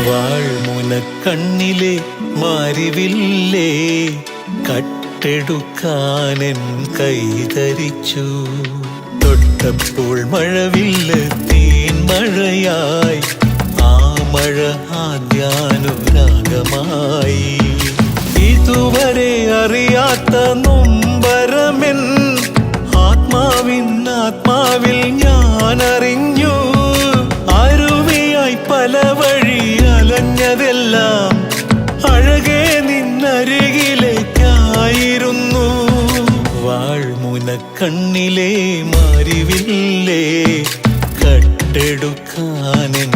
വാൾമുനക്കണ്ണിലെ മാരിവില്ലേ കട്ടെടുക്കാനെൻ കൈതരിച്ചു. തൊട്ടപ്പോൾ മഴവില്ല് തീൻമഴയായി, ആ മഴ ആദ്യാനുരാഗമായി. ഇതുവരെ അറിയാത്ത നൊമ്പരമെൻ ആത്മാവിൽ ഞാനറിഞ്ഞു. അരുവിയായി പല വഴി അലഞ്ഞതെല്ലാം അഴകേ നിന്നരികിലേക്കായിരുന്നു. വാൾമുനക്കണ്ണിലെ മാരിവില്ലേ കട്ടെടുക്കാനെൻ